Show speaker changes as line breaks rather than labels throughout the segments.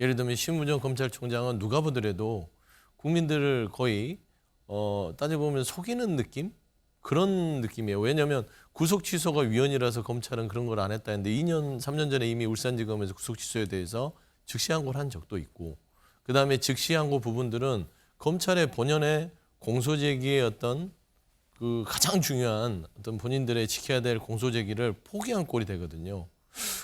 예를 들면 심우정 검찰총장은 누가 보더라도 국민들을 거의 따지고 보면 속이는 느낌? 그런 느낌이에요. 왜냐하면 구속 취소가 위헌이라서 검찰은 그런 걸 안 했다 했는데 2년, 3년 전에 이미 울산지검에서 구속 취소에 대해서 즉시 항고를 한 적도 있고 그다음에 즉시 항고 부분들은 검찰의 본연의 공소 제기의 어떤 그 가장 중요한 어떤 본인들의 지켜야 될 공소 제기를 포기한 꼴이 되거든요.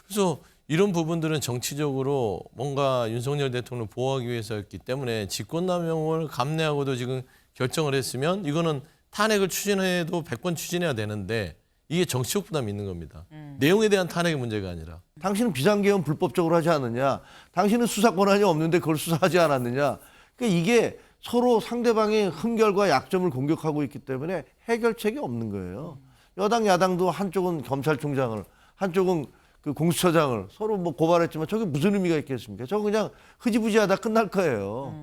그래서 이런 부분들은 정치적으로 뭔가 윤석열 대통령을 보호하기 위해서였기 때문에 직권남용을 감내하고도 지금 결정을 했으면 이거는 탄핵을 추진해도 100번 추진해야 되는데 이게 정치적 부담이 있는 겁니다. 내용에 대한 탄핵의 문제가 아니라.
당신은 비상계엄 불법적으로 하지 않느냐. 당신은 수사 권한이 없는데 그걸 수사하지 않았느냐. 그러니까 이게 서로 상대방의 흠결과 약점을 공격하고 있기 때문에 해결책이 없는 거예요. 여당 야당도 한쪽은 검찰총장을 한쪽은 그 공수처장을 서로 뭐 고발했지만 저게 무슨 의미가 있겠습니까? 저거 그냥 흐지부지하다 끝날 거예요.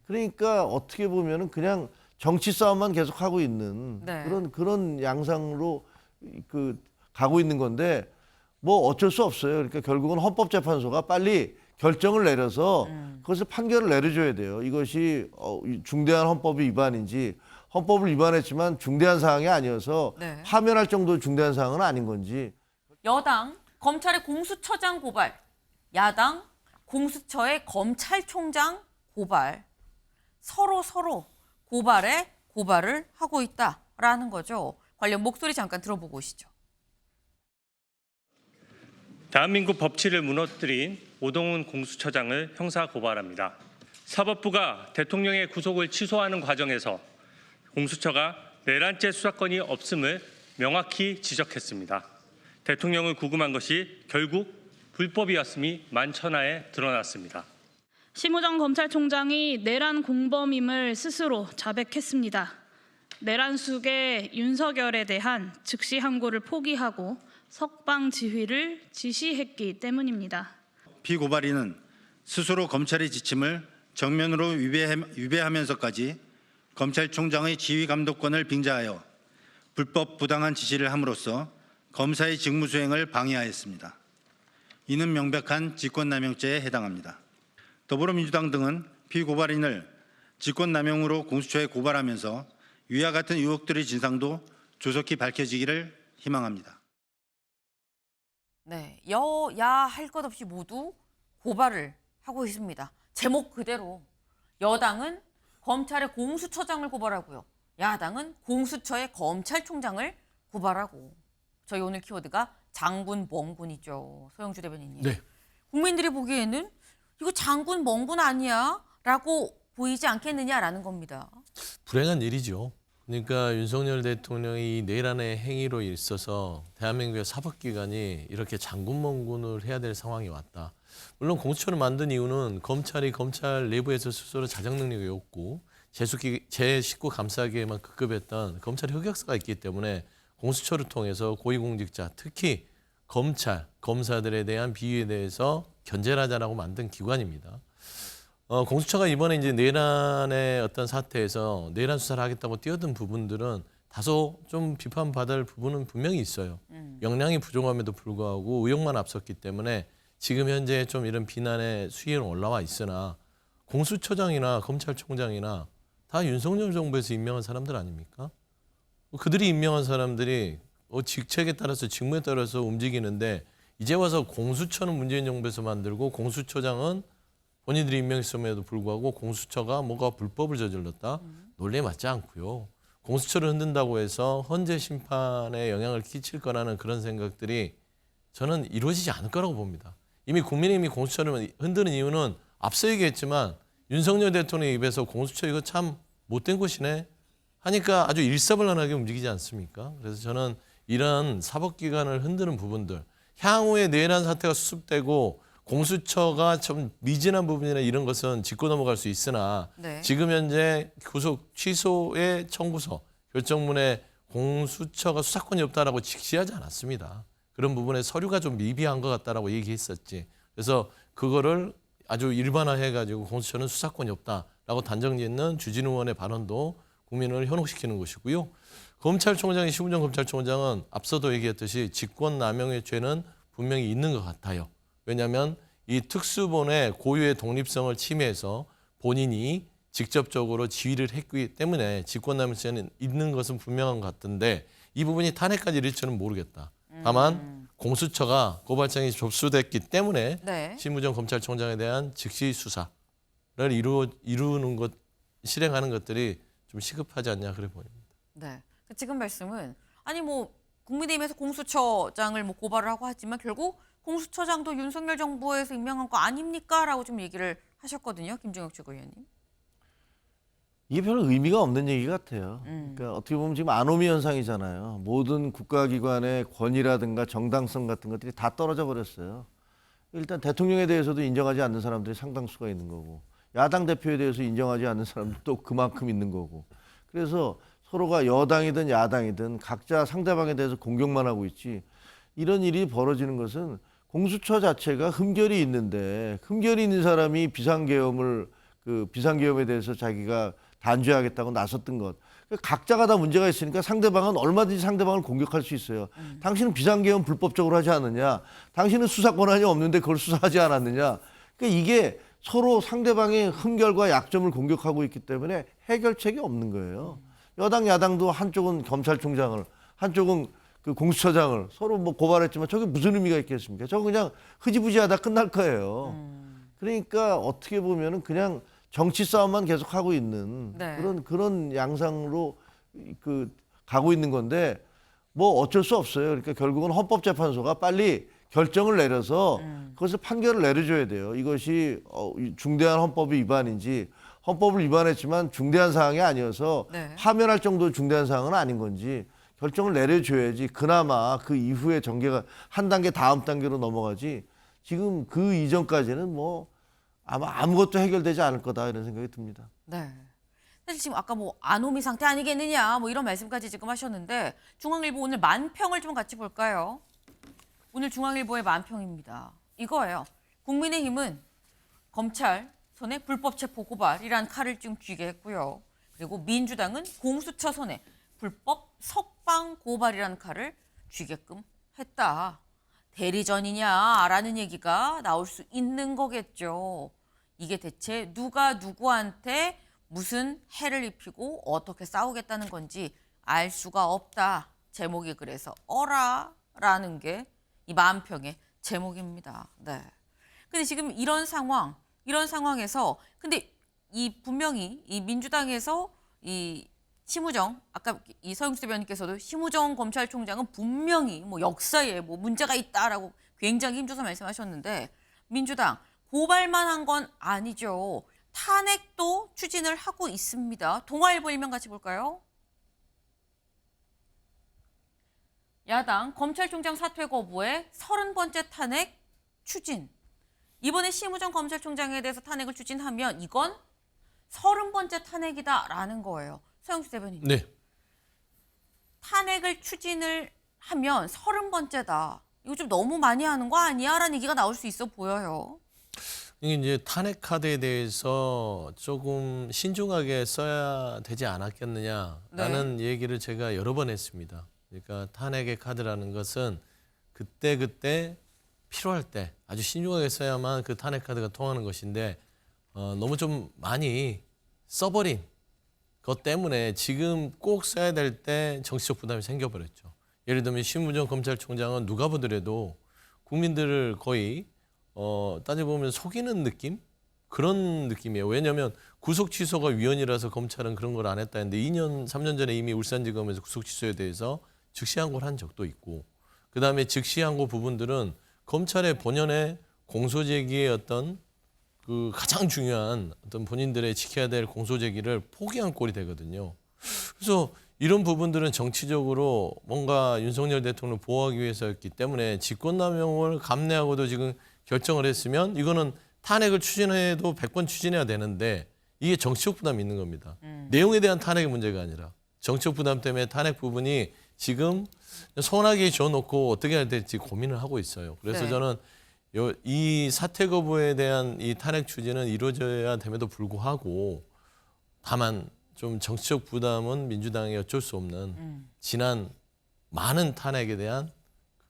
그러니까 어떻게 보면은 그냥 정치 싸움만 계속하고 있는
네.
그런 양상으로 그 가고 있는 건데 뭐 어쩔 수 없어요. 그러니까 결국은 헌법재판소가 빨리 결정을 내려서 그것을 판결을 내려줘야 돼요. 이것이 중대한 헌법 위반인지 헌법을 위반했지만 중대한 사항이 아니어서
네.
파면할 정도의 중대한 사항은 아닌 건지.
여당 검찰의 공수처장 고발, 야당 공수처의 검찰총장 고발, 서로 고발에 고발을 하고 있다라는 거죠. 관련 목소리 잠깐 들어보고 오시죠.
대한민국 법치를 무너뜨린 오동훈 공수처장을 형사 고발합니다. 사법부가 대통령의 구속을 취소하는 과정에서 공수처가 내란죄 수사권이 없음을 명확히 지적했습니다. 대통령을 구금한 것이 결국 불법이었음이 만천하에 드러났습니다.
심우정 검찰총장이 내란 공범임을 스스로 자백했습니다. 내란 수계 윤석열에 대한 즉시 항고를 포기하고 석방 지휘를 지시했기 때문입니다.
피고발인은 스스로 검찰의 지침을 정면으로 위배하면서까지 검찰총장의 지휘 감독권을 빙자하여 불법 부당한 지시를 함으로써 검사의 직무 수행을 방해하였습니다. 이는 명백한 직권남용죄에 해당합니다. 더불어민주당 등은 피고발인을 직권남용으로 공수처에 고발하면서 위와 같은 의혹들의 진상도 조속히 밝혀지기를 희망합니다.
네, 여야 할 것 없이 모두 고발을 하고 있습니다. 제목 그대로 여당은 검찰의 공수처장을 고발하고요. 야당은 공수처의 검찰총장을 고발하고. 저희 오늘 키워드가 장군 멍군이죠. 소영주 대변인님.
네.
국민들이 보기에는 이거 장군 멍군 아니야? 라고 보이지 않겠느냐라는 겁니다.
불행한 일이죠. 그러니까 윤석열 대통령이 이 내란의 행위로 있어서 대한민국의 사법기관이 이렇게 장군멍군을 해야 될 상황이 왔다. 물론 공수처를 만든 이유는 검찰이 검찰 내부에서 스스로 자정 능력이 없고 제19 감사기에만 급급했던 검찰의 흑역사가 있기 때문에 공수처를 통해서 고위공직자, 특히 검찰, 검사들에 대한 비위에 대해서 견제를 하자라고 만든 기관입니다. 공수처가 이번에 이제 내란의 어떤 사태에서 내란 수사를 하겠다고 뛰어든 부분들은 다소 좀 비판받을 부분은 분명히 있어요. 역량이 부족함에도 불구하고 의혹만 앞섰기 때문에 지금 현재 좀 이런 비난의 수위는 올라와 있으나 공수처장이나 검찰총장이나 다 윤석열 정부에서 임명한 사람들 아닙니까? 그들이 임명한 사람들이 직책에 따라서 직무에 따라서 움직이는데 이제 와서 공수처는 문재인 정부에서 만들고 공수처장은 본인들이 임명했음에도 불구하고 공수처가 뭔가 불법을 저질렀다? 논리에 맞지 않고요. 공수처를 흔든다고 해서 헌재 심판에 영향을 끼칠 거라는 그런 생각들이 저는 이루어지지 않을 거라고 봅니다. 이미 국민의힘이 공수처를 흔드는 이유는 앞서 얘기했지만 윤석열 대통령 입에서 공수처 이거 참 못된 곳이네 하니까 아주 일사불란하게 움직이지 않습니까? 그래서 저는 이런 사법기관을 흔드는 부분들, 향후에 내란 사태가 수습되고 공수처가 좀 미진한 부분이나 이런 것은 짚고 넘어갈 수 있으나
네.
지금 현재 구속 취소의 청구서, 결정문에 공수처가 수사권이 없다라고 직시하지 않았습니다. 그런 부분에 서류가 좀 미비한 것 같다라고 얘기했었지. 그래서 그거를 아주 일반화해가지고 공수처는 수사권이 없다라고 단정짓는 주진우 의원의 발언도 국민을 현혹시키는 것이고요. 검찰총장이 심우정 검찰총장은 앞서도 얘기했듯이 직권남용의 죄는 분명히 있는 것 같아요. 왜냐하면 이 특수본의 고유의 독립성을 침해해서 본인이 직접적으로 지휘를 했기 때문에 직권남용죄는 있는 것은 분명한 것 같은데 이 부분이 탄핵까지 이를지는 모르겠다. 다만 공수처가 고발장이 접수됐기 때문에
네.
심우정 검찰총장에 대한 즉시 수사를 이루는 것, 실행하는 것들이 좀 시급하지 않냐 그래 보입니다.
네. 지금 말씀은 아니 뭐 국민의힘에서 공수처장을 뭐 고발을 하고 하지만 결국 공수처장도 윤석열 정부에서 임명한 거 아닙니까?라고 좀 얘기를 하셨거든요, 김종혁 최고위원님.
이게 별 의미가 없는 얘기 같아요. 그러니까 어떻게 보면 지금 아노미 현상이잖아요. 모든 국가기관의 권위라든가 정당성 같은 것들이 다 떨어져 버렸어요. 일단 대통령에 대해서도 인정하지 않는 사람들이 상당수가 있는 거고 야당 대표에 대해서 인정하지 않는 사람도 또 그만큼 있는 거고 그래서 서로가 여당이든 야당이든 각자 상대방에 대해서 공격만 하고 있지 이런 일이 벌어지는 것은 공수처 자체가 흠결이 있는데 흠결이 있는 사람이 비상계엄에 대해서 자기가 단죄하겠다고 나섰던 것. 각자가 다 문제가 있으니까 상대방은 얼마든지 상대방을 공격할 수 있어요. 당신은 비상계엄 불법적으로 하지 않느냐. 당신은 수사 권한이 없는데 그걸 수사하지 않았느냐. 그러니까 이게 서로 상대방의 흠결과 약점을 공격하고 있기 때문에 해결책이 없는 거예요. 여당 야당도 한쪽은 검찰총장을 한쪽은 그 공수처장을 서로 뭐 고발했지만 저게 무슨 의미가 있겠습니까? 저거 그냥 흐지부지하다 끝날 거예요. 그러니까 어떻게 보면은 그냥 정치 싸움만 계속 하고 있는
네.
그런 양상으로 가고 있는 건데 뭐 어쩔 수 없어요. 그러니까 결국은 헌법재판소가 빨리 결정을 내려서 그것을 판결을 내려줘야 돼요. 이것이 중대한 헌법 위반인지 헌법을 위반했지만 중대한 사항이 아니어서
네.
파면할 정도의 중대한 사항은 아닌 건지 결정을 내려줘야지 그나마 그 이후에 전개가 한 단계 다음 단계로 넘어가지 지금 그 이전까지는 뭐 아마 아무것도 해결되지 않을 거다 이런 생각이 듭니다.
네. 사실 지금 아까 뭐 아노미 상태 아니겠느냐 뭐 이런 말씀까지 지금 하셨는데 중앙일보 오늘 만평을 좀 같이 볼까요? 오늘 중앙일보의 만평입니다. 이거예요. 국민의힘은 검찰 손에 불법 체포 고발이라는 칼을 지금 쥐게 했고요. 그리고 민주당은 공수처 손에 불법 석방 고발이라는 칼을 쥐게끔 했다. 대리전이냐라는 얘기가 나올 수 있는 거겠죠. 이게 대체 누가 누구한테 무슨 해를 입히고 어떻게 싸우겠다는 건지 알 수가 없다. 제목이 그래서 어라라는 게 이 만평의 제목입니다. 네. 근데 지금 이런 상황에서 근데 이 분명히 이 민주당에서 이 심우정 아까 이 서영수 대변인께서도 심우정 검찰총장은 분명히 뭐 역사에 뭐 문제가 있다라고 굉장히 힘줘서 말씀하셨는데 민주당 고발만 한 건 아니죠. 탄핵도 추진을 하고 있습니다. 동아일보 일면 같이 볼까요? 야당 검찰총장 사퇴 거부에 30번째 탄핵 추진. 이번에 심우정 검찰총장에 대해서 탄핵을 추진하면 이건 30번째 탄핵이다라는 거예요. 서영수 대변인.
네.
탄핵을 추진을 하면 30번째다. 이거 좀 너무 많이 하는 거 아니야? 라는 얘기가 나올 수 있어 보여요.
이게 이제 탄핵 카드에 대해서 조금 신중하게 써야 되지 않았겠느냐라는 얘기를 제가 여러 번 했습니다. 그러니까 탄핵의 카드라는 것은 그때 필요할 때 아주 신중하게 써야만 그 탄핵 카드가 통하는 것인데 너무 좀 많이 써버린 것 때문에 지금 꼭 써야 될 때 정치적 부담이 생겨버렸죠. 예를 들면 심우정 검찰총장은 누가 보더라도 국민들을 거의 따져보면 속이는 느낌? 그런 느낌이에요. 왜냐하면 구속 취소가 위헌이라서 검찰은 그런 걸 안 했다 했는데 2년, 3년 전에 이미 울산지검에서 구속 취소에 대해서 즉시 항고를 한 적도 있고 그다음에 즉시 항고 부분들은 검찰의 본연의 공소제기의 어떤 그 가장 중요한 어떤 본인들의 지켜야 될 공소제기를 포기한 꼴이 되거든요. 그래서 이런 부분들은 정치적으로 뭔가 윤석열 대통령을 보호하기 위해서였기 때문에 직권남용을 감내하고도 지금 결정을 했으면 이거는 탄핵을 추진해도 100번 추진해야 되는데 이게 정치적 부담이 있는 겁니다. 내용에 대한 탄핵의 문제가 아니라 정치적 부담 때문에 탄핵 부분이 지금 소원하게 지어놓고 어떻게 해야 될지 고민을 하고 있어요. 그래서
네.
저는 이 사퇴 거부에 대한 이 탄핵 추진은 이루어져야 됨에도 불구하고 다만 좀 정치적 부담은 민주당이 어쩔 수 없는 지난 많은 탄핵에 대한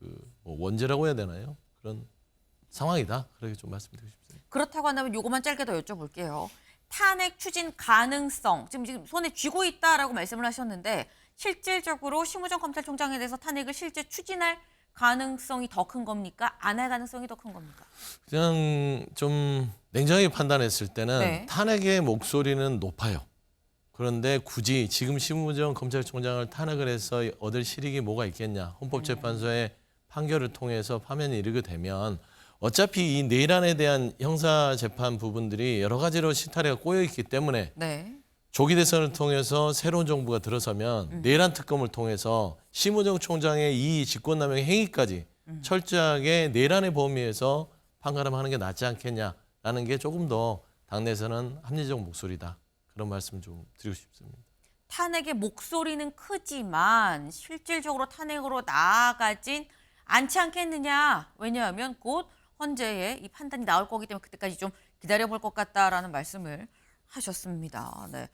그 뭐 원죄라고 해야 되나요? 그런 상황이다. 그렇게 좀 말씀드리고 싶습니다.
그렇다고 한다면 요것만 짧게 더 여쭤볼게요. 탄핵 추진 가능성 지금 손에 쥐고 있다라고 말씀을 하셨는데 실질적으로 심우정 검찰총장에 대해서 탄핵을 실제 추진할 가능성이 더 큰 겁니까? 안 할 가능성이 더 큰 겁니까?
그냥 좀 냉정하게 판단했을 때는
네.
탄핵의 목소리는 높아요. 그런데 굳이 지금 심우정 검찰총장을 탄핵을 해서 얻을 실익이 뭐가 있겠냐. 헌법재판소의 판결을 통해서 파면이 이르게 되면 어차피 이 내란에 대한 형사재판 부분들이 여러 가지로 실타래가 꼬여있기 때문에
네.
조기 대선을 통해서 새로운 정부가 들어서면 내란 특검을 통해서 심우정 총장의 이 직권남용 행위까지 철저하게 내란의 범위에서 판가름하는 게 낫지 않겠냐라는 게 조금 더 당내에서는 합리적 목소리다. 그런 말씀 좀 드리고 싶습니다.
탄핵의 목소리는 크지만 실질적으로 탄핵으로 나아가진 않지 않겠느냐. 왜냐하면 곧 헌재의 이 판단이 나올 거기 때문에 그때까지 좀 기다려볼 것 같다라는 말씀을 하셨습니다. 네.